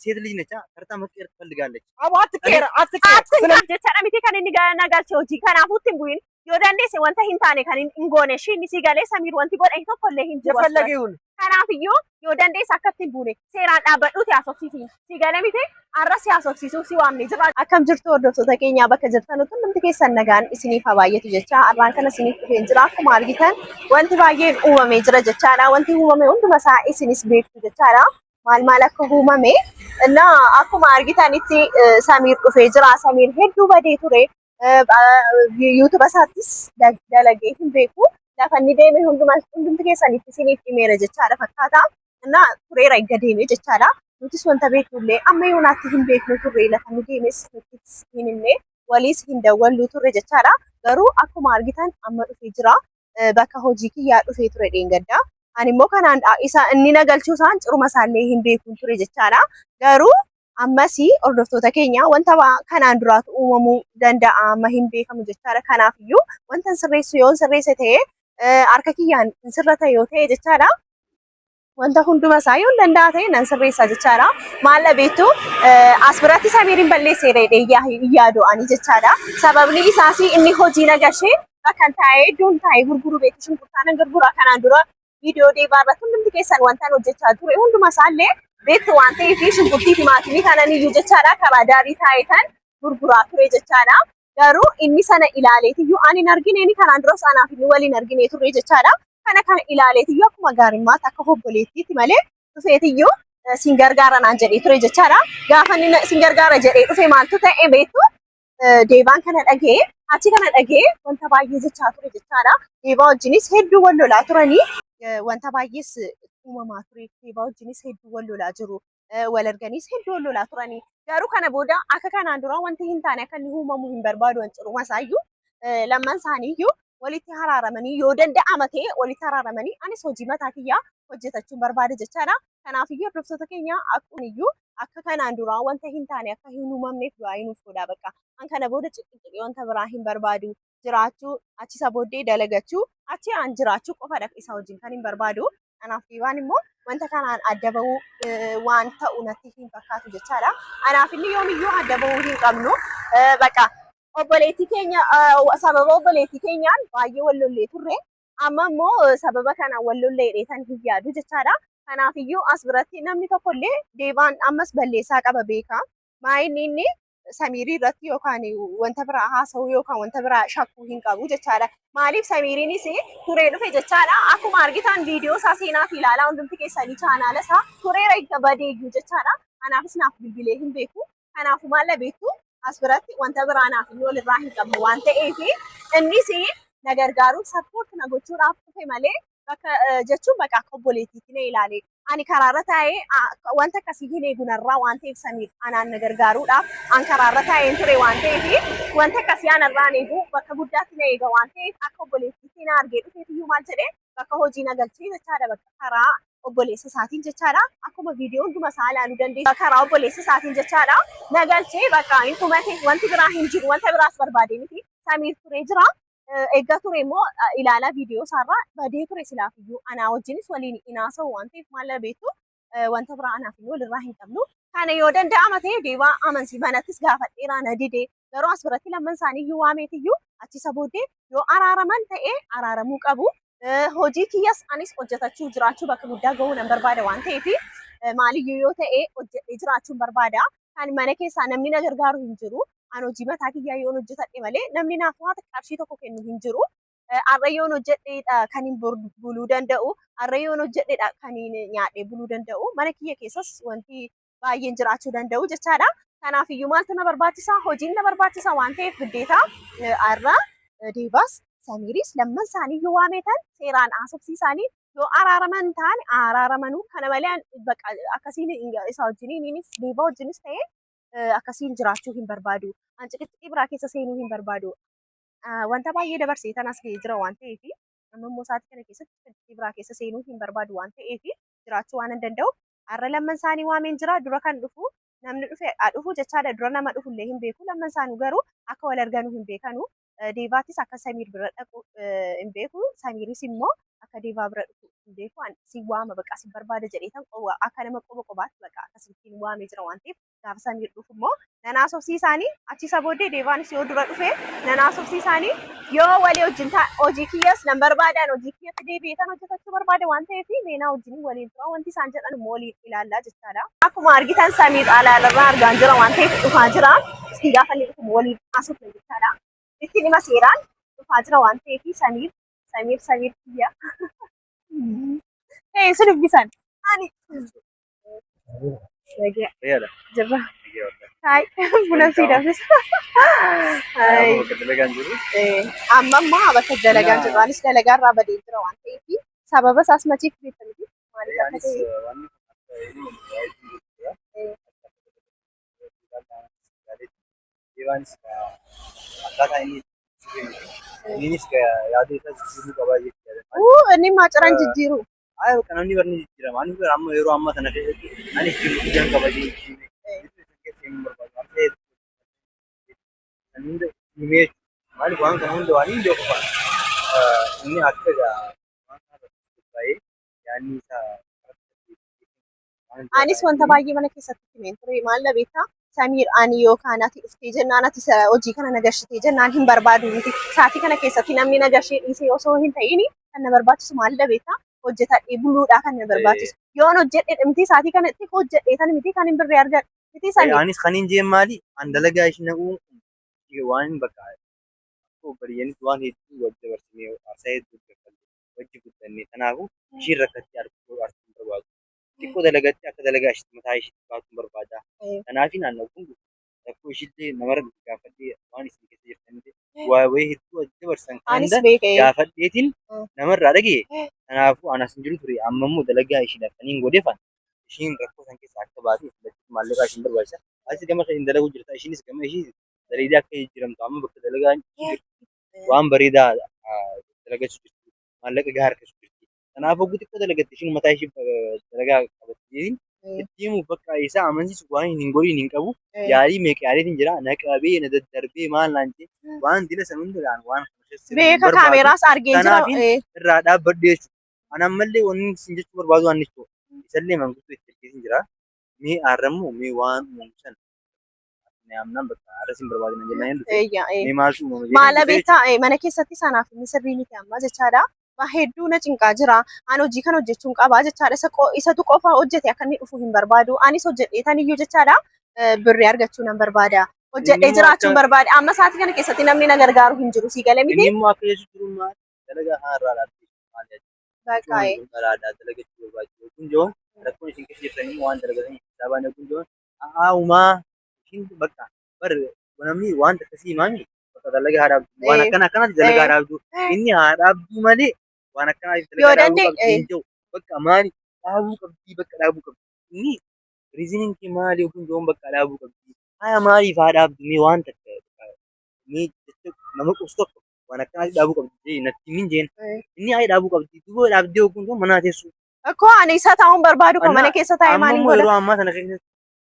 ሴት ልጅ ነች ሰርታ መቀየር ትፈልጋለች። አዎ አትቀየር ስለምትጨረሚቴ ከነኒ ጋናጋልቼ ሆጂ ከናፉትን ቡይን ዮዳንዴስ ወንተ ሂንታኔ ከን እንጎነ ሺኒ ሲጋሌ ሰሚር ወንቲ ጎዳይ tokko illee hin jiru የፈለገውን kanaafiyyu yoo dandeessa akkatti hin buune seeraan dhaabbadhuuti haasofsiisi sigalee miti arras haasofsiisuu si waamne jira akkam jirtu hordoftoota keenya bakka jirtanutti hundumti keessan nagaan isiniif haa baay'atu jecha arraan kana isiniif dhufeen jira akkuma argitan wanti baay'een uumamee jira jechaadha wanti uumame hunduma isaa isinis beektu jechaadha maal akka uumame እና akkuma argitanitti Samiir dhufee jira Samiir hedduu badee ture YouTube isaattis dalagee hin beeku lafa inni deeme hundumti keessanitti isiniif himeera jechaadha fakkaata እና tureera eegga deeme jechaadha nutis wanta beeknullee amma yoonaatti hin beeknu turre lafa inni deemes nutis hin himne waliis hin dawwallu turre jechaadha garuu akkuma argitan amma dhufee jira bakka hojii kiyyaa dhufee ture dheengaddaa ani immoo kanaan isa inni nagalchuu isaan ciruma isaallee hin beekun ture jechaadha garuu ammasi hordoftoota keenya wanta kanaan duraatu uumamuu danda'a amma hin beekamu jechaadha kanaafiyyuu wanta sirreessu yoo sirreesse ta'e harka kiyyaan sirrata yoo ta'e jechaadha wanta hunduma isaa yoo danda'a ta'e nan sirreessa jechaadha maal beektu as biratti Samiirin balleesseera yaadu ani jechaadha sababni isaas inni hojii nagashee bakka taa'ee iddoon taa'ee gurguru beektu shunkurtaan gurgura kanaan dura ቪዲዮ ዴባራ hundumti keessan wantaan hojjechaa ture hunduma isaallee beektu waan ta'eef shunkurtii timaatimii kanan iyyuu jechaadha karaa daarii taa'eetan gurguraa ture jechaadha garuu inni sana ilaaleetiyyuu ani hin argine kanaan dura sanaaf inni waliin argine ture jechaadha kana ilaaleetiyyuu akkuma gaarimmaatti akka obboleettiitti malee dhufeetiyyuu sin gargaara naan jedhee ture jechaadha gaafa inni sin gargaara jedhee dhufe maaltu ta'e beektu deebaan kana dhagee achi kana dhagee wanta baay'ee jechaa ture jechaadha deebaa wajjinis hedduu wal lolaa turanii wanta baay'ees uumamaa ture deebaa wajjinis hedduu wal lolaa jiru wal arganiis hedduu wal lolaa turanii garuu kana booda akka kanaan dura wanti hin taane akka inni uumamu hin barbaadu wanciruma isaayyuu lamman isaaniiyyuu walitti haraaramanii yoo danda'ama ta'e walitti haraaramanii anis hojii mataa kiyyaa hojjetachuun barbaada jechaadha kanaafiyyuu hordoftoota keenya akkuniyyuu akka kanaan dura wanta hin taane akka hin uumamneef du'aa hinuuf godhaa bakka an kana booda xixiqqii wanta biraa hin barbaadu jiraachuu achisa booddee dalagachuu achi aan jiraachuu qofadha isa wajjin kan hin barbaadu kanaaf diibaan immoo wanta kanaan adda bahuu waan ta'u natti hin fakkaatu jechaadha kanaaf inni yoomiyyuu adda bahuu hin qabnu bakka obboleettii keenya sababa obboleettii keenyaan baay'ee wal lollee turre amma immoo sababa kanaan wal lollee dheetan hin yaadu jechaadha kanaafiyyuu as biratti namni tokkollee deebaan ammas balleessaa qaba beeka maayinni inni Samiirii irratti yookaan wanta biraa haasa'uu yookaan wanta biraa shakkuu hin qabu jechaadha maaliif Samiiriinis turee dhufe jechaadha akkuma argitan viidiyoo isaa seenaaf ilaalaa hundumti keessanii chaanaala isaa tureera eegga badeeyyuu jechaadha kanaafis naaf bilbilee hin beeku kanaafu maal beektu as biratti wanta biraa naaf walirraa hin qabnu waan ta'eef innis na gargaaruuf sappoorti na gochuudhaaf dhufe malee bakka jechuun bakka akka obboleettiitti na ilaale ani karaarra taa'ee wanta akkasii hin eegunarraa waan ta'eef Samiir anaan na gargaaruudhaaf an karaarra taa'een ture waan ta'eef wanta akkasii anarraan eegu bakka guddaatti na eega waan ta'eef akka obboleettiitti na argee dhufeetiyyuu maal jedhee bakka hojii na galchee jechaadha bakka karaa obboleessa isaatiin jechaadha akkuma viidiyoo hunduma isaa ilaaluu dandeessu karaa obboleessa isaatiin jechaadha na galchee bakka hin dhumate wanti biraa hin jiru wanta biraas barbaade miti Samiir turee jira eegga ture immoo ilaalaa viidiyoo isaarraa badee ture silaafiyyuu anaa wajjinis waliin inaasa'u waan ta'eef maal beektu wanta biraa anaaf walirraa hin qabnu kana yoo danda'ama ta'e deebaa amansi manattis gaafadheeraa na dide garuu as biratti lamman isaaniiyyuu waameetiyyuu achisa booddee yoo araaraman ta'e araaramuu qabu hojii kiyyas anis hojjetachuu jiraachuu bakka guddaa gahuu nan barbaada waan ta'eef maaliyyuu yoo ta'e hojjedhee jiraachuun barbaada kan mana keessaa namni na gargaaru hin jiru an hojii mataa kiyyaa yoon hojjetadhe malee namni naaf waan qarshii tokko kennu hin jiru har'a yoon hojjedheedha kan hin buluu danda'u har'a yoon hojjedheedha kan hin nyaadhee buluu danda'u mana kiyya keessas wanti baay'een jiraachuu danda'u jechaadha kanaafiyyuu maaltu na barbaachisa hojiin na barbaachisa waan ta'eef giddeeta har'a deebaas Samiiris lamman isaaniiyyuu waameetan seeraan haasofsiisanii yoo araaraman ta'an araaramanuu kana malee akkasiin isa wajjiniinis deebaa wajjinis ta'e akkasiin jiraachuu hin barbaadu an xixiqqii biraa keessa seenuu hin barbaadu wanta baay'ee dabarsee tan as ga'ee jira waan ta'eef amma immoo sa'aatii kana keessatti xixiqqii biraa keessa seenuu hin barbaadu waan ta'eef jiraachuu waan hin danda'u har'a lamman isaanii waameen jira dura kan dhufu namni dhufu jechaadha dura nama dhufullee hin beeku lamman isaanii garuu akka wal arganuu hin beekanu deebaatis akka Samiir bira dhaqu hin beeku Samiiris immoo akka deebaa bira dhufu beeku an si waama baqa si barbaada jedhee tan akka nama qobaatti baqa akkasitti waamee jira waan ta'eef gaafa Samiir dhufu immoo nanaas ofsiisaanii achi isa booddee deebaanis yoo dura dhufe nanaas ofsiisaanii yoo walii wajjin hojii kiyyas nan barbaadaan hojii kiyyatti deebi'eetan hojjetachuu barbaada waan ta'eef meenaa wajjin waliin tura wanti isaan jedhan immoo waliin ilaallaa jechaadha. Akkuma argitan Samiir alaalarraa argaan jira waan ta'eef dhufaa jira. Itti gaafa inni dhufu waliin asofne jechaadha. Ittiin hima seeraan dhufaa jira waan ta'eef Samiir kiyya. Sun dubbisan. Ani. Jirra. Hai, bulan sidang. Hai. Amma ammaa bakka dalagaan jiru. Anis dalagaa irraa badee jira waan ta'eef sababa isaas machiif beekamti. Maaliif akka ta'e. Ini yaadu isa jijjiiruu qabaa jechuudha. Inni maacaraan jijjiiru. Ayo kan namni barni jijjiirama. Ani amma yeroo amma sana keessatti ani jijjiiruu qaba jechuudha. Image maaliif waan kana hunda waan hin beeku inni akka waan kana yaanni isaa anis wanta baay'ee mana keessatti himeen ture maal beektaa Samiir ani yookaan ati dhuftee jennaan ati hojii kana nagashitee jennaan hin barbaadu miti saatii kana keessatti namni nagashee dhiisee osoo hin ta'in kan na barbaachisu maal beektaa hojjetadhee buluudhaa kan na barbaachisu yoon hojjedhe miti saatii kanatti hojjedhee tan miti kan hin birree argadhu miti Samiir anis kan hin jeen maali an dalagaa ishee naquu waan bakka bariyyanii waan hedduu wajji dabarsinee haasaa hedduu wajji guddannee kanaafu ishiin rakkatti arguu barbaadu. Xiqqoo dalagatti akka dalagaa ishiitti mataa ishiitti baatuun barbaada. Kanaaf naannoo kun rakkoo ishiitti namarra gaafadhee waan isin keessa jirtanitti waa wayii hedduu wajji dabarsan kanda gaafadheetiin namarraa dhagee kanaafuu anas hin jiru ture amma immoo dalagaa ishiidhaaf kan hin godheefan ishiin rakkoo san keessa akka baatee maallaqaa ishiin barbaachisa. Asi gama kan hin dalagu jirta ishiinis gama ishii dalagaa akka jijjiiramtu amma bakka dalagaa waan bareedaa dalagachuu jirtu maallaqa gahaa harkachuu jirti. Kanaafuu xiqqoo dalagatti ishiin mataa ishii dalagaa qabattiin itti himuuf bakka isaa amansiisu waan hin godhin hin qabu yaalii meeqaaleetiin jira naqabee na daddarbee maal naan jee waan dila san hundaan waan beeka kaameraas argee jira irraa dhaabbadhee jechuudha. Ana ammallee wanni isin jechuu barbaadu waan nichoo isallee manguutuu itti argeetiin jira mee aarrammoo mee waan uumisan namnan bakka arasin barbaadina jennaan mee maaltu uumama maala beektaa mana keessatti sanaaf inni sirrii miti amma jechaadha. Hedduu na cinqaa jira. Ani hojii kana hojjechuun qabaa jechaadha. Isatu qofa hojjete akka inni dhufu hin barbaadu. Anis hojjedhee tan iyyuu jechaadha. Birrii argachuu nan barbaada. Hojjedhee jiraachuun barbaada. Amma sa'aatii kana keessatti namni na gargaaru hin jiru. Si galee miti? Inni immoo akka jechuun jiru maal dalagaa haarraa dhaabbii maal jedhu. Dalagaa dalagachuu barbaadu. Kun joon rakkoon isin keessa jirtanii waan dalagatanii dhaabaan kun joon haa'umaa ishiin bakka bar namni waan akkasii himaami bakka dalagaa haa dhaabdu. Waan akkanaatti dalagaa haa dhaabdu. Inni haa dhaabdu malee waan akkanaatti dalagaa dhaabuu qabdi bakka maali dhaabuu qabdi bakka dhaabuu qabdi inni riiziniin kee maali yookiin joon bakka dhaabuu qabdi haa maaliif haa dhaabdu mee waan takka mee nama qoftu tokko waan akkanaatti dhaabuu qabdi natti min jeen inni haa dhaabuu qabdi duuba dhaabdee yookiin joon manaa teessu akkoo ani isa taa'uun barbaadu kan mana keessa taa'ee maaliin godha yeroo ammaa sana keessatti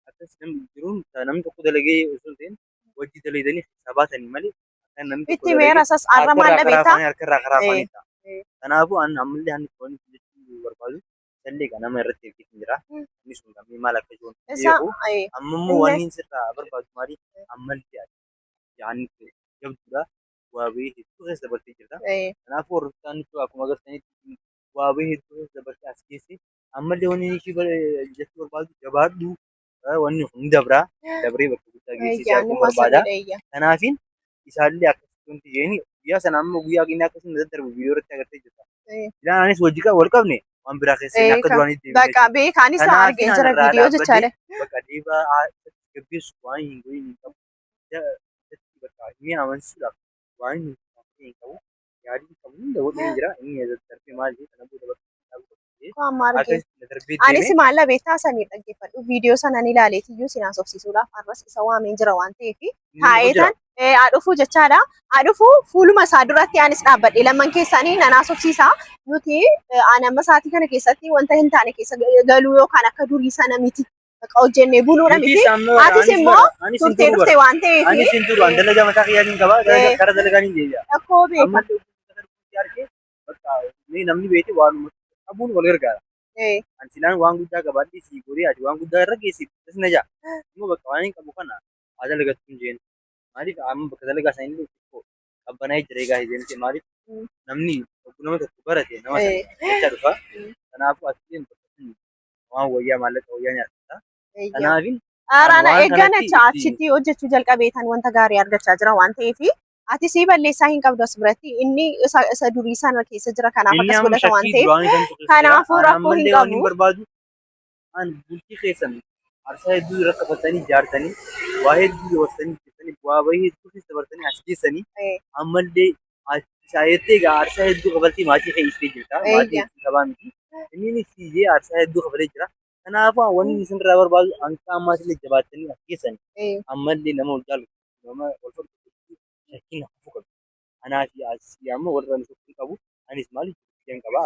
akkas namni jiruun namni tokko dalagee osoo ta'in wajji dalaydanii sabaatanii malee itti meera sas arra maal dhabeeta harkarraa karaa afaaniidha. Kanaafuu ammallee hanni foon jechuu barbaadu sallee kan nama irratti hirkiitiin jira. Inni sun gammee maal akka jiru beeku. Amma immoo wanni sirraa barbaadu maali ammallee yaanni jabduudha. Waa bahee hedduu keessa dabartee jirta. Kanaafuu hordoftaan akkuma agartanitti waa bahee hedduu keessa dabartee as keessi ammallee wanni ishii jechuu barbaadu jabaadhu wanni kun dabraa dabree bakka guddaa geessisee akkuma barbaada. Kanaafiin isaallee akkasitti wanti jeeni guyyaa sana amma guyyaa keenya akkasitti daddarbu viidiyoo irratti agartee jirta. Ilaan anis wajji wal qabne waan biraa keessatti akka duraanii deemee. Bakka beekaanis argee jira viidiyoo jechaadha. Bakka dhiibaa gaggeessu waan hin goyin hin qabu. Bakka inni amansiisuudhaaf waan hin qabu yaadii qabu hunda godhee jira inni daddarbee maal jedhe kana booda bakka anis maalla beektaa sanii dhaggeeffadhu viidiyoo sana ni ilaaleetiyyuu sinaa sobsiisuudhaaf arras isa waameen jira waan ta'eef taa'eetan adhufu jechaadha. Adhufu fuuluma isaa duratti anis dhaabbadhe lamman keessanii nanaa sobsiisa nuti amma sa'aatii kana keessatti wanta hin taane keessa galuu yookaan akka durii sana miti. Bakka hojjennee buluudha miti. Atis immoo turtee dhuftee waan ta'eef. Anis hin turu dalagaa mataa kiyyaatiin qaba karaa dalagaa hin jeeja. Akkoo beeka. Bakka namni beekte waanuma abuun wal gargaara. Ansilaan waan guddaa qabaadhi si gorii ati waan guddaa irra geessi isna jaa. Immoo bakka waan hin qabu kana haa dalagatu hin jeen. Maaliif amma bakka dalagaa isaanii illee qabbanaa'ee jira egaa hidhamte maaliif namni nama tokko barate nama sana jecha dhufa. Kanaafuu asiin waan wayyaa maallaqa wayyaa nyaata. Kanaafin Araana eeggana achitti hojjechuu jalqabeetan wanta gaarii argachaa jira waan ta'eef ati si balleessaa hin qabdu as biratti inni isa durii sana keessa jira kanaaf akkas godhata waan ta'eef kanaafuu rakkoo hin qabu. An bultii keessan arsaa hedduu irra qabatanii ijaartanii waa hedduu dabarsanii hojjetanii bu'aa bahii hedduu keessa dabarsanii as geessanii ammallee shaayettee egaa arsaa hedduu qabaltii maatii fe'istee jirta. Maatii qabaa miti. Inni siijee arsaa hedduu qabalee jira. Kanaafuu wanni isinirraa barbaadu hanqa ammaas illee jabaattanii as geessanii ammallee nama wal jaalatu nama wal fardatu shakkiin hafuu qabu. Anaafi asii amma warra nuti qabu anis maaliif jiran qabaa.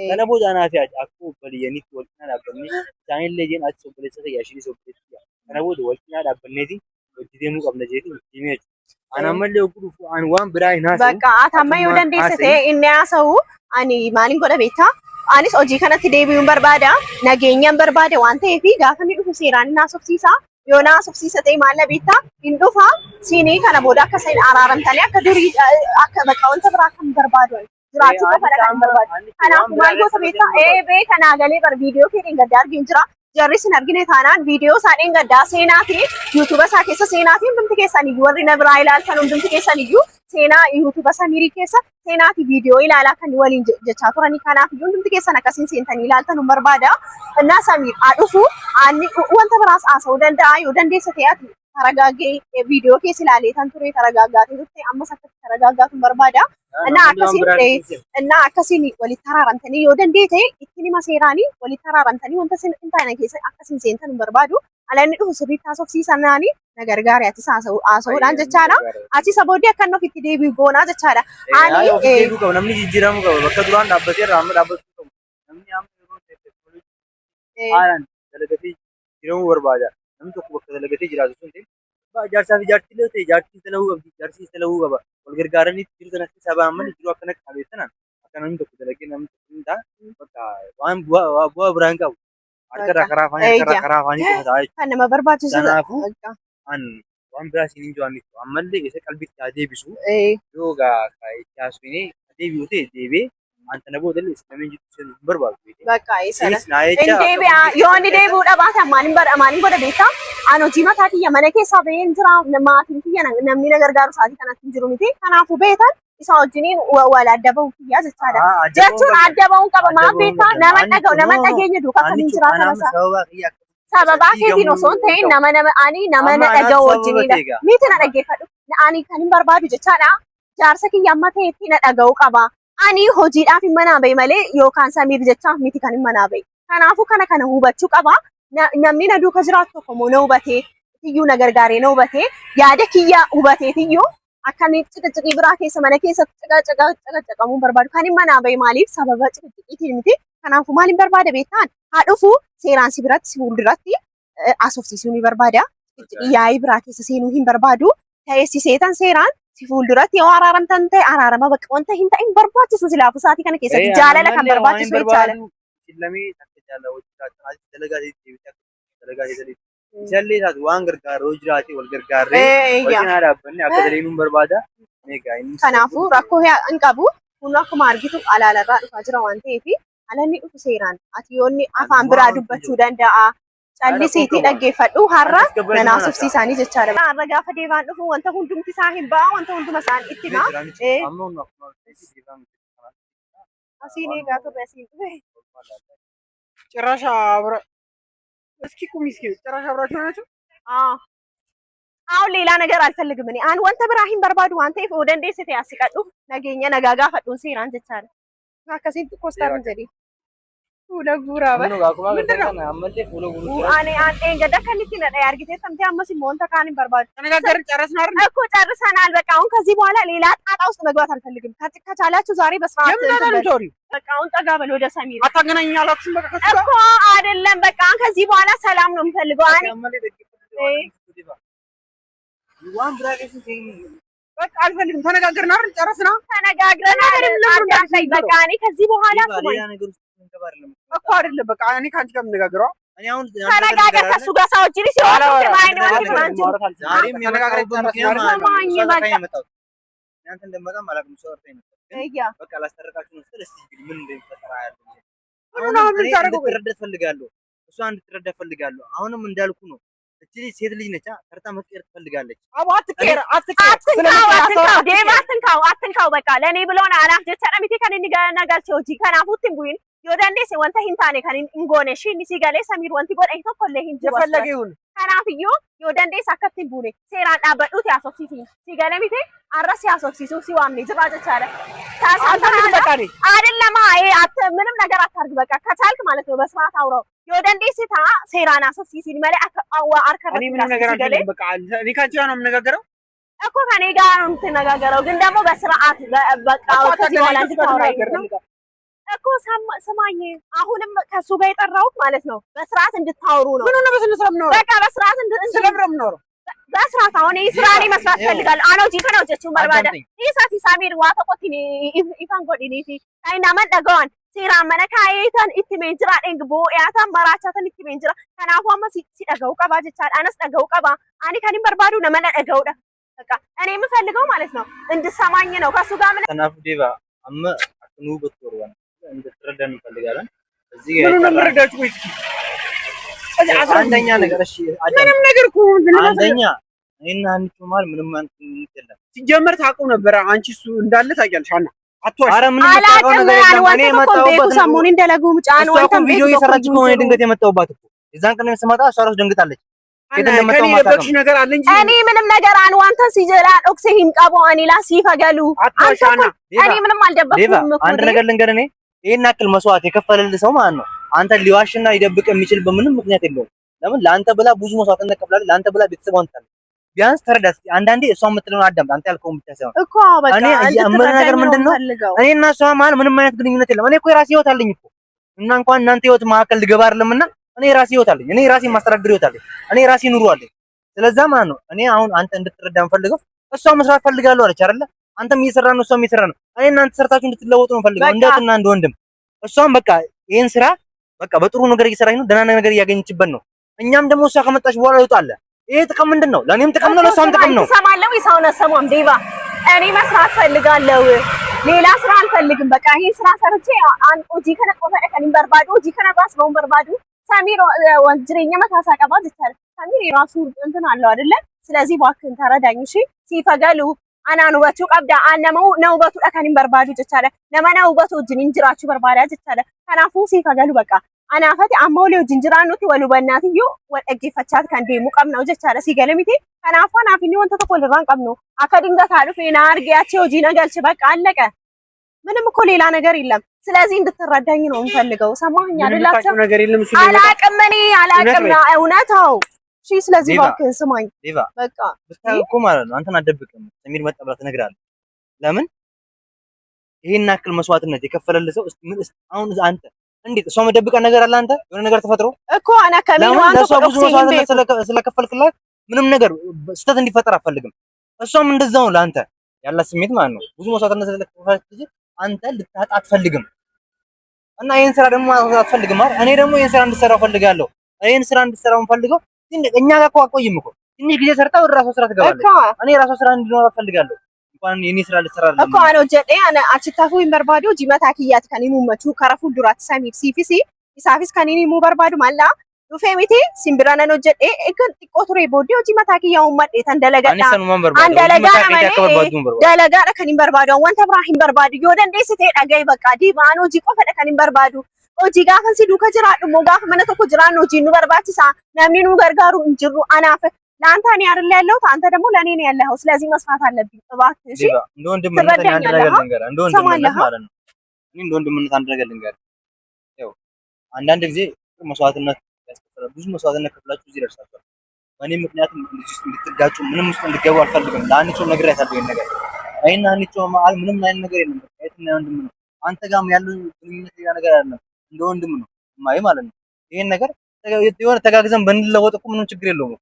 Kana booda anaafi akkuma obboleeyyaniitti wal cinaa dhaabbannee isaanillee jeen ati obboleessa ta'e ashiinis obboleessa. Kana booda wal cinaa dhaabbanneeti hojii deemuu qabna jeetii himee jechuudha. Ana ammallee ogudhuuf ani waan biraa hin haasa'u. Bakka ati amma yoo dandeesse ta'e inni haasa'u ani maaliin godha beektaa? Anis hojii kanatti deebi'uun barbaada. Nageenyaan barbaada waan ta'eef gaafa inni dhufu seeraan inni haasofsiisa. Yoo na haasofsiisa ta'e maal beektaa? Hin dhufa siinii kana booda akka isin araaramtanii akka durii akka bakka wanta biraa kan barbaadu. Jiraachuu qofa kan barbaadu. Kanaafuu maal gosa beektaa? Beeka naa galee bar viidiyoo keetiin gaddaa argin jira. Jarri sin argine taanaan viidiyoo isaaniin gaddaa seenaatii yuutuuba isaa keessa seenaatii hundumti keessaniyyuu warri na biraa ilaaltan hundumti keessaniyyuu seenaa yuutuuba samirii keessa seenaatii viidiyoo ilaalaa kan waliin jechaa turanii kanaaf hundumti keessan akkasiin seentanii ilaaltan hin barbaada. Innaa Samiir dhufu wanta biraas haasa'uu danda'a yoo dandeessa ta'e taragaagee viidiyoo keessa ilaalee tan ture taragaaggaatee turte ammas akkatti taragaaggaatu hin barbaada. Innaa akkasiin walitti araaramtanii yoo dandeete ittiin hima seeraanii walitti araaramtanii wanta hin taane keessa akkasiin seentan hin barbaadu. Alanni dhufu sirriitti haasofsiisanaanii na gargaare atis haasa'uudhaan jechaadha. Ati isa booddee akka inni ofitti deebi'u goonaa jechaadha. Namni jijjiiramuu qaba. Bakka duraan dhaabbatee irraa amma dhaabbachuu qabu. Namni amma yeroo teekinooloojii haalaan dalagatee jiramuu barbaada. Namni tokko bakka dalagatee jiraatu sun jaarsaa fi jaartii ta'e jaartii dalaguu qabdi. Jaartii dalaguu qaba. Wal gargaaranii jiru sana keessaa ba'an malee jiru akkana qabeessanaan akka namni tokko dalagee namni tokko hin ta'a. Bakka waan bu'aa biraan qabu. Karaa afaanii kan nama barbaachisu kanaafuu waan biraa isin hin jo'annitu ammallee isa qalbitti haa deebisu yoo itti haasofnee deebi'u ta'e deebi'ee wanta na booda illee namni jiru hin barbaadu. Bakka yoo inni deebi'uu dhabaate maaliin godha beektaa? Ani hojii mataa kiyya mana keessaa baheen jira maatiin kiyya namni na gargaaru isaatii kanatti hin jiru miti kanaafuu beekan isa wajjiniin wal adda bahuu kiyyaa jechaadha. Jechuun adda bahuun qaba maaf beektaa? Nama dhaga'u nama dhageenya duukaa kan hin jiraatan sababaa keetiin osoo hin ta'in nama na dhaga'u wajjiniidha. Miti na dhaggeeffadhu. Ani kan hin barbaadu jechaadha. Jaarsa kiyya amma ta'etti na dhaga'u qaba. Ani hojiidhaaf hin manaa bahe malee yookaan Samiir jechaaf miti kan hin manaa bahe. Kanaafuu kana hubachuu qaba. Namni na duuka jiraatu tokko immoo na hubatee tiyyuu na gargaaree na hubatee yaada kiyya hubatee tiyyuu akkamitti ciqicidii biraa keessa mana keessatti caqacamuun barbaadu kan hin manaa bahe maaliif sababa ciqicidiitiin miti. Kanaafuu maal hin barbaada beektaan? Haa dhufu seeraan si biratti si fuulduratti haasofsiisuu ni barbaada. Yaa'ii biraa keessa seenuu hin barbaadu. Ta'ee si seetan seeraan si fuulduratti yoo araaramtan ta'e araarama bakka wanta hin ta'in barbaachisu silaafuu sa'aatii kana keessatti jaalala kan barbaachisu jechaadha. Isallee isaati waan gargaaroo jiraate wal gargaarree wal cinaa dhaabbanne akka daleenuun barbaada. Kanaafuu rakkoo hin qabu. Kun akkuma argitu alaalarraa dhufaa jira waan ta'eef alanni dhufu seeraan ati yoonni afaan biraa dubbachuu danda'a. Callisiitii dhaggeeffadhu har'a nan haasofsiisanii jechaadha. Har'a gaafa deebaan dhufu wanta hundumti isaa hin ba'a wanta hunduma isaan itti himaa. Asiin eegaa turre asiin dhufe. ጭራሽ አብረ እስኪ ቁሚ እስኪ ጭራሽ አብራችሁ ናችሁ? አሁን ሌላ ነገር አልፈልግም እኔ አን ወንተ ብራሂም በርባዱ ዋንተ ይፈ ወደ እንዴት ያስቀዱ ነገኛ ነጋጋ ፈዱን ሲራን ተቻለ አከሲን ኮስታር እንጀዲ fuula guuraa ani gada kannitti na dhaya argitee samte ammas immoo wanta kaan hin barbaadu. ተነጋገርን ጨረስን አይደል? እኮ ጨርሰናል። በቃ አሁን ከዚህ በኋላ ሌላ ጣጣ ውስጥ መግባት አልፈልግም። ከቻላችሁ ዛሬ በስርዓት በቃ አሁን ጠጋ በል ወደ ሰሚር አታገናኙኝ አላችሁም? በቃ እኮ አይደለም በቃ ከዚህ በኋላ ሰላም ነው የምፈልገው። በቃ አልፈልግም። ተነጋገርን አይደል? ጨረስና ተነጋግረናል። በቃ እኔ ከዚህ በኋላ እኮ አይደለም በቃ እኔ ካንቺ ጋር የምነጋገረው እኔ አሁን ተነጋገር ከእሱ ጋር ሰዎች ልጅ ሲወጡ ማይን ወንድ ማንቺ ዛሬም ተነጋግረን ሰማኝ በቃ እናንተ እንደመጣ ማለት ነው። ሶርታ ይመጣ በቃ ላስተረቃችሁ ነው። ስለዚህ ምን እንደሚፈጠር ያለው አሁን ምን ታረጋው ፈልጋለሁ። እሷ እንድትረዳ ፈልጋለሁ። አሁንም እንዳልኩ ነው። እቺ ሴት ልጅ ነች። ሰርታ መቀየር ትፈልጋለች። አባ አትንካው በቃ ለኔ ብሎና አናፍ ጀቻለሚቴ ከኔ ነጋልቸው እጂ ከናፉት ቡይን ዮዳንዴስ ወንተ ሂንታኔ ከኒን እንጎነሽ ሲጋሌ ሰሚር ወንቲ ጎዳይ ተኮለ ሂን የፈለገ ይሁን ከናፍዩ ዮዳንዴስ አከትን ቡኔ ሴራን አበዱት ያሶሲሲ ሲጋሌ ሚቴ አራስ ያሶሲሱ ሲዋምኔ ዝባጀቻለ ታሳንተን በቃ አይደለም አይ አት ምንም ነገር አታርግ በቃ ከቻልክ ማለት ነው በስርዓት አውራው ዮዳንዴስ ታ ሴራን አሶሲሲ ሊመለ አርከረ እኔ ምንም ነገር አልፈልግም በቃ እኔ ካንቺ ጋር ነው የምነጋገረው እኮ ከኔ ጋር ነው የምትነጋገረው ግን ደግሞ በስርዓት በቃ ከዚህ በኋላ እንድታወራ እኮ ሰማኝ አሁንም ከሱ ጋር የጠራሁት ማለት ነው በስርዓት እንድታወሩ ነው ምን ነው በስነ ስርዓት ነው በቃ በስርዓት ነው በስርዓት አሁን ይስራኔ መስራት ፈልጋለሁ አኖ ጂ ከነውጀቹ መርባዳ ይሳቲ ሳሚር ዋተቆቲኒ ኢፋን ጎዲኒቲ አይና መደጋዋን ሲራ መነካይተን ኢትሜንጅራ ዴንግ ቦያታን በራቻተን ኢትሜንጅራ ከናፉ አማ ሲደጋው ቀባ ጀቻል አነስ ደጋው ቀባ አኒ ከኒን በርባዱ ነመነ ደጋውዳ በቃ እኔ የምፈልገው ማለት ነው እንድሰማኝ ነው ከሱ ጋር ምን ተናፍ ዲባ አማ አጥኑ በትወርዋን እንድትረዳን እንፈልጋለን። እዚህ ምን ምንረዳችሁ ወይስ አንደኛ ነገር እሺ ምንም ነገር እኮ አንደኛ እኔና አንቺ ማለት ምንም የለም። ሲጀመር ታውቁ ነበር አንቺ እሱ እንዳለ ታውቂያለሽ። አና አትዋሽ። ኧረ ምንም ታውቀው ነገር የለም። እኔ የመጣሁበት ሰሞኑን እንደለጉ ጫን ወንተም ቪዲዮ እየሰራች ከሆነ ድንገት የመጣሁባት እኮ የዛን ቀን ስመጣ እሷ ራሱ ደንግጣለች። ከኔ የበቅሽ ነገር አለ እንጂ እኔ ምንም ነገር አንዋንተን ሲጀላ ኦክሴ ሂንቀቦ አኒላ ሲፈገሉ አትዋሻና እኔ ምንም አልደበኩም እኮ አንድ ነገር ልንገር እኔ ይሄን አክል መስዋዕት የከፈለልህ ሰው ማለት ነው አንተ ሊዋሽና ይደብቅ የሚችል በምንም ምክንያት የለውም። ለምን ለአንተ ብላ ብዙ መስዋዕትነት ከፍላለች። ለአንተ ብላ ቤተሰቧን ታለች። ቢያንስ ተረዳት። አንዳንዴ እሷ የምትለውን አዳምጥ። አንተ ያልከውን ብቻ ሳይሆን እኮ በቃ እኔ የምልህ ነገር ምንድነው እኔና እሷ ማለት ምንም አይነት ግንኙነት የለም። እኔ እኮ የራሴ ህይወት አለኝ እኮ እና እንኳን እናንተ ህይወት መካከል ልገባ አይደለምና እኔ የራሴ ህይወት አለኝ። እኔ የራሴ ማስተዳደር ህይወት አለኝ። እኔ የራሴ ኑሮ አለኝ። ስለዛ ማለት ነው እኔ አሁን አንተ እንድትረዳ የምፈልገው እሷ መስራት ፈልጋለሁ አለች አይደለ? አንተም እየሰራ ነው፣ እሷም እየሰራ ነው። እኔ እናንተ ሰርታችሁ እንድትለወጡ ነው ፈልገው እንደ እህትና እንደ ወንድም። እሷም በቃ ይሄን ስራ በቃ በጥሩ ነገር እየሰራች ነው፣ ደህና ነገር እያገኘችበት ነው። እኛም ደግሞ እሷ ከመጣች በኋላ ለውጥ አለ። ይሄ ጥቅም ምንድነው? ለኔም ጥቅም ነው፣ ለሷም ጥቅም ነው። ሰማለው ይሳውና ሰሞን ዲባ እኔ መስራት ፈልጋለሁ፣ ሌላ ስራ አልፈልግም። በቃ ይሄ ስራ ሰርቼ ኦጂ ከነ ቆፈደ ከኒን በርባዱ ኦጂ ከነ ባስ ነው በርባዱ ሳሚሮ ወንጅሬኛ መታሳቀባ ይቻላል። ሳሚር የራሱ እንትን አለው አይደለ? ስለዚህ ባክን ተረዳኝ እሺ። ሲፈገሉ አናኑ ወጡ ቀብዳ አነመው ነው ወጡ ለከኒን በርባዱ ይቻላል። ለማናው ወጡ ጅኒን ጅራቹ በርባዳ ይቻላል። ከናፉ ሲፈገሉ በቃ አናፈቲ አማውሌው ጅንጅራኑቲ ወሉ በእናትዮ ወደግፈቻት ከንዴሙ ቀምነው ጀቻለ ሲገለሚቴ ከናፋ ናፊኒ ወንተ ተቆልራን ቀምነው አከድንገት አልፍ ናርጊያቸው ጂ ነገልች በቃ አለቀ። ምንም እኮ ሌላ ነገር የለም። ስለዚህ እንድትረዳኝ ነው የምፈልገው። ሰማኸኝ አይደላችሁ? ነገር የለም እሱ አላቅም እኔ አላቅም እውነታው። እሺ ስለዚህ እባክህን ስማኝ በቃ ብታይ እኮ ማለት ነው አንተን አትደብቅም። ሰሚር መጣ ብላ ትነግራለህ። ለምን ይሄን አክል መስዋዕትነት የከፈለልህ ሰው አሁን አንተ እንዴት እሷ መደብቃ ነገር አለ? አንተ የሆነ ነገር ተፈጥሮ እኮ አና ከሚሉ አንተ ብዙ መስዋዕትነት ስለከፈልክላት ምንም ነገር ስህተት እንዲፈጠር አትፈልግም። እሷም እንደዛው ለአንተ ያላት ስሜት ማለት ነው ብዙ መስዋዕትነት ስለከፈልክ አንተ ልታጣ አትፈልግም። እና ይሄን ስራ ደግሞ አትፈልግም አይደል? እኔ ደግሞ ይሄን ስራ እንድትሰራው ፈልጋለሁ። ይሄን ስራ እንድትሰራው ፈልገው እኛ ጋር እኮ አቆይም እኮ ትንሽ ጊዜ ሰርታ ወደ ራሷ ስራ ትገባለች። እኔ ራሷ ስራ እንዲኖር ፈልጋለሁ። እንኳን የኔ ስራ ልትሰራ አይደለም እኮ አኖ ጀዴ አና አችታፉ ይንበርባዶ ጂማታ ኪያት ከኒሙ መቹ ከረፉ ዱራት ሰሚር ሲፊሲ ኢሳፊስ ከኒሙ በርባዱ ማላ ዱፌሚቲ ሲምብራና ነው ጀዴ እከን ጢቆቱሬ ቦዲዮ ጂማታ ኪያው ማዴ ተንደለጋዳ ደለጋ ከኒም በርባዶ ወንተ ብራሂም በርባዱ ይወደን ደስቴ ዳጋይ በቃ ዲባኖ ጂ ቆፈደ ከኒም በርባዱ ኦጂ ጋፈን ሲዱ ከጅራዱ ሞጋፍ መነቶ ከጅራኖ ጂኑ በርባቲሳ ናምኒኑ ገርጋሩ እንጅሩ አናፈ ለአንተ እኔ አይደል ያለሁት፣ አንተ ደግሞ ለኔ ነው ያለኸው። ስለዚህ መስራት አለብኝ እባክህ። እሺ እንደ ወንድምነት አንድ ነገር ልንገርህ፣ እንደ ወንድምነት ማለት ነው። እኔ እንደ ወንድምነት አንድ ነገር ልንገርህ። ያው አንዳንድ ጊዜ መስዋዕትነት ያስከፍላል። ብዙ መስዋዕትነት ከፍላችሁ እዚህ ደርሳችኋል። በእኔ ምክንያቱም እንድትጋጩ ምንም ውስጥ እንድትገቡ አልፈልግም። ለአንቺ ነገር ያሳየው ይሄን ነገር አይና አንቺ ማለት ምንም አይነት ነገር የለም። አይተና ወንድም ነው። አንተ ጋርም ያለው ግንኙነት ያ ነገር አይደለም፣ እንደ ወንድም ነው ማይ ማለት ነው። ይሄን ነገር የሆነ ተጋግዘን ብንለወጥ እኮ ምንም ችግር የለውም።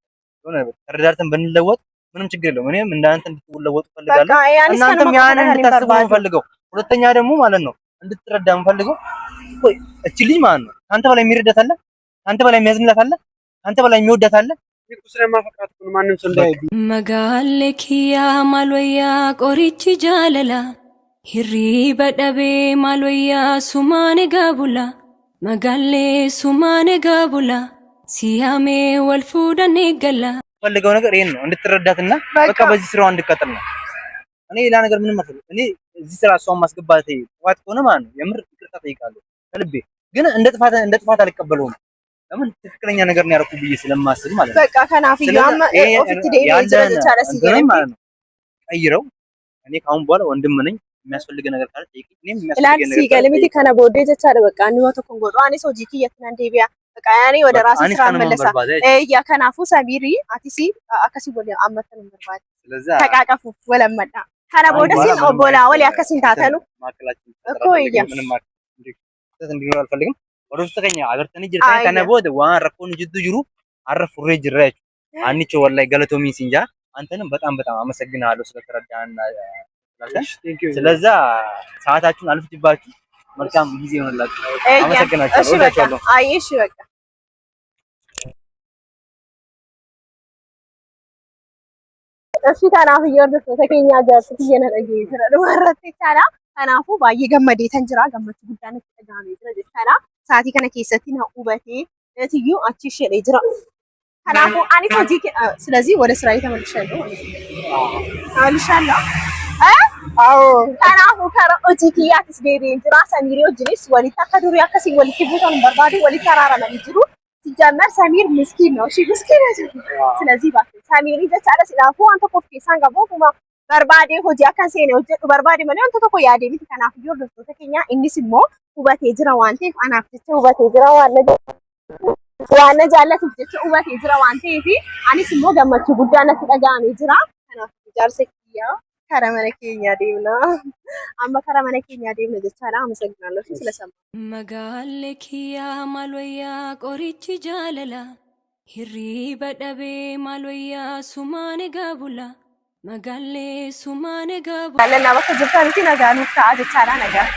የሆነ ተረዳርተን ብንለወጥ ምንም ችግር የለውም። እኔም እንዳንተ እንድትለወጡ ፈልጋለሁ፣ እናንተም ያን እንድታስቡ ፈልገው። ሁለተኛ ደግሞ ማለት ነው እንድትረዳ ፈልገው ቆይ እቺ ልጅ ማለት ነው ካንተ በላይ የሚረዳት አለ? ካንተ በላይ የሚያዝንላት አለ? ካንተ በላይ የሚወዳት አለ? እኮ ስለማፈቅራት እኮ ማንም ሰው እንዳይቢ መጋለኪያ ማሎያ ቆሪቺ ጃለላ ሂሪበ ደቤ ማሎያ ሱማኔ ጋቡላ መጋሌ ሱማኔ ጋቡላ ሲያሜ ወልፉደኔ ገላ ፈልገው ነገር ይሄን ነው እንድትረዳትና በቃ በዚህ ስራው እንድትቀጥል ነው። እኔ ሌላ ነገር ምንም አልፈልግም። እኔ እዚህ ስራ እሷን ማስገባት ጥፋት ከሆነ ማለት ነው የምር ይቅርታ ጠይቃለሁ ከልቤ። ግን እንደ ጥፋት አልቀበለውም። ለምን ትክክለኛ ነገር ነው ያደረኩት ብዬ ስለማስብ ማለት ነው። በቃ ከናፍዩ ኦፊት ዴ ይችላል ሲገኝ ማለት ነው ቀይረው። እኔ ካሁን በኋላ ወንድም ነኝ። የሚያስፈልገ ነገር ካለ ጠይቂ። እኔም የሚያስፈልገ ነገር ካለ ሲገለሚቲ ከነ ቦዴ ጀቻለ በቃ አንወቶ ኮንጎዶ አኔ ሶጂኪ የትናንዴ ቢያ በቃ ያኔ ወደ ራስ ስራ መለሳ ያ ከናፉ ሰሚሪ አቲሲ አከሲ ወለ አመተን ምርባት ስለዚህ ተቃቀፉ ወለመዳ ከነ ቦዴ ሲን ኦቦላ ወለ ያከሲን ታተሉ እኮ ያ ምንም ማለት እንዲኖር አልፈልግም። ወደ ውስጥ ከኛ አገርተን ጅርታ ከነ ቦዴ ዋን ረኮን ጅዱ ጅሩ አረፍ ሬጅ ራች አንቺ ወላይ ገለቶ ሚንሲንጃ አንተንም በጣም አመሰግናለሁ ስለተረዳና ስለዛ ሰዓታችሁን አልፍጅባችሁ። መልካም ጊዜ ይሆንላችሁ። አመሰግናለሁ። ወዳችኋለሁ። አይሽ በቃ እሺ ከናፉ ይወርድ ተከኛ ጃት ይየነረጂ ይችላል ወራት ይቻላ ከናፉ ባይ ገመዴ ተንጅራ ገመቹ ጉዳነ ተጋሜ ስለዚህ ሳቲ ከነ ኬሰቲ ነው ኡበቴ እትዩ አቺ ሸሌ ጅራ ከናፉ አኒ ቶጂ ስለዚህ ወደ ስራ ተመልሻለሁ አልሻለሁ አዎ ከናፉ ከሮጂኪያትስ ዴቤ እንጅራ ሰሚሪዮ ጅሪስ ወሊታ ከዱሪ አከሲ ወሊቲ ቡታን በርባዲ ወሊታ ራራ ነው ይጅሩ ሲጀመር ሰሚር ምስኪን ነው። እሺ ምስኪን ነው። ስለዚህ ባክ ሰሚሪ ጀቻለ ሲላፉ አንተ ኮፍ ኬሳን ጋቦ ኩማ በርባዴ ሆጂ አከንሴ ነው ጀዱ በርባዴ ማለት አንተ ተኮ ያዴ ቢት ከናፍ ይወርድ ተከኛ እንዲስ ሞ ውበቴ ጅራ ዋንቴ አናፍ ጀቻ ውበቴ ጅራ ዋነ ጃለት ጀቻ ውበቴ ጅራ ዋንቴ ፊ አኒስ ሞ ገመቹ ጉዳነት ተጋሜ ጅራ ከናፍ ጃርሰኪያ ከረመነከኛ ዴምና አማ ከረመነከኛ ዴምና ጀቻላ አመሰግናለሁ ስለሰማ መጋለኪያ ማሎያ ቆሪቺ ጃለላ ሂሪበ ደቤ ማሎያ ሱማኔ ጋቡላ መጋሌ ሱማኔ ጋቡላ ለና በከ ጀቻ ቢቲ ነጋኑ ካ ጀቻላ ነጋት